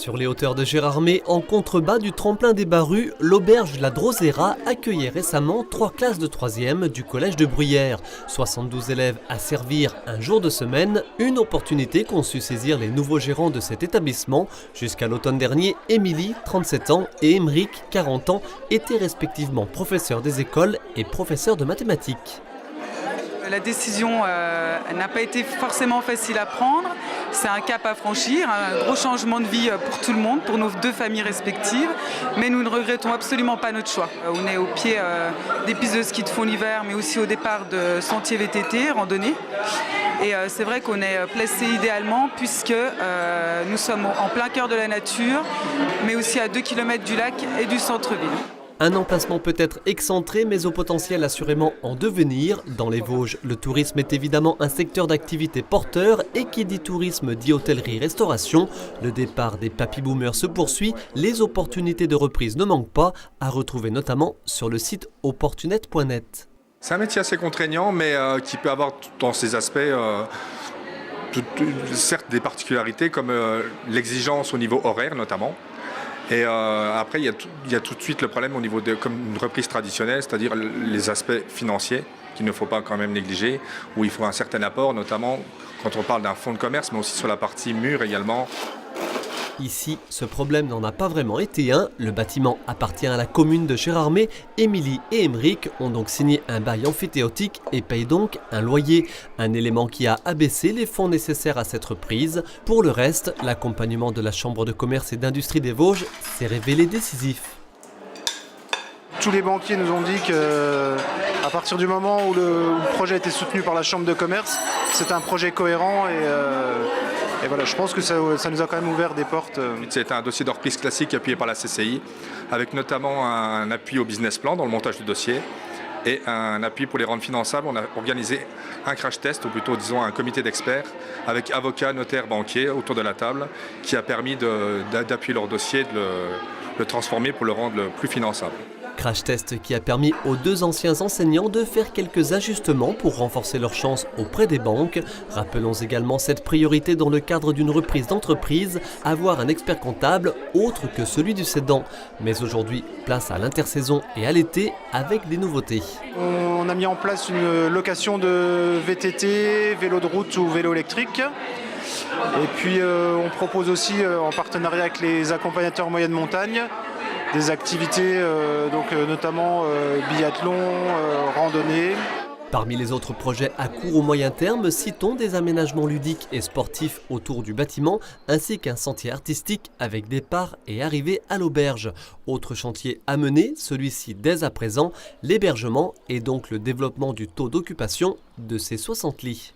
Sur les hauteurs de Gérardmer, en contrebas du tremplin des Barrues, l'auberge La Drosera accueillait récemment 3 classes de 3e du collège de Bruyères. 72 élèves à servir un jour de semaine, une opportunité qu'ont su saisir les nouveaux gérants de cet établissement. Jusqu'à l'automne dernier, Émilie, 37 ans, et Émeric, 40 ans, étaient respectivement professeurs des écoles et professeurs de mathématiques. La décision n'a pas été forcément facile à prendre. C'est un cap à franchir, un gros changement de vie pour tout le monde, pour nos 2 familles respectives. Mais nous ne regrettons absolument pas notre choix. On est au pied des pistes de ski de fond l'hiver, mais aussi au départ de sentiers VTT, randonnées. Et c'est vrai qu'on est placé idéalement puisque nous sommes en plein cœur de la nature, mais aussi à 2 km du lac et du centre-ville. Un emplacement peut-être excentré, mais au potentiel assurément en devenir. Dans les Vosges, le tourisme est évidemment un secteur d'activité porteur et qui dit tourisme dit hôtellerie-restauration. Le départ des papy-boomers se poursuit, les opportunités de reprise ne manquent pas, à retrouver notamment sur le site opportunette.net. C'est un métier assez contraignant, mais qui peut avoir dans ses aspects certes des particularités comme l'exigence au niveau horaire notamment. Et après, il y a tout de suite le problème au niveau comme une reprise traditionnelle, c'est-à-dire les aspects financiers qu'il ne faut pas quand même négliger, où il faut un certain apport, notamment quand on parle d'un fonds de commerce, mais aussi sur la partie mur également. Ici, ce problème n'en a pas vraiment été un. Le bâtiment appartient à la commune de Gérardmer. Émilie et Émeric ont donc signé un bail emphytéotique et payent donc un loyer. Un élément qui a abaissé les fonds nécessaires à cette reprise. Pour le reste, l'accompagnement de la Chambre de commerce et d'industrie des Vosges s'est révélé décisif. Tous les banquiers nous ont dit qu'à partir du moment où le projet a été soutenu par la Chambre de commerce, c'est un projet cohérent et voilà, je pense que ça nous a quand même ouvert des portes. C'est un dossier de reprise classique appuyé par la CCI, avec notamment un appui au business plan dans le montage du dossier et un appui pour les rendre finançables. On a organisé un crash test, ou plutôt disons un comité d'experts, avec avocats, notaires, banquiers autour de la table, qui a permis d'appuyer leur dossier, de le transformer pour le rendre plus finançable. Crash test qui a permis aux 2 anciens enseignants de faire quelques ajustements pour renforcer leurs chances auprès des banques. Rappelons également cette priorité dans le cadre d'une reprise d'entreprise, avoir un expert comptable autre que celui du cédant. Mais aujourd'hui, place à l'intersaison et à l'été avec des nouveautés. On a mis en place une location de VTT, vélo de route ou vélo électrique. Et puis on propose aussi en partenariat avec les accompagnateurs moyenne montagne des activités notamment biathlon, randonnée. Parmi les autres projets à court ou moyen terme, citons des aménagements ludiques et sportifs autour du bâtiment, ainsi qu'un sentier artistique avec départ et arrivée à l'auberge. Autre chantier à mener, celui-ci dès à présent, l'hébergement et donc le développement du taux d'occupation de ces 60 lits.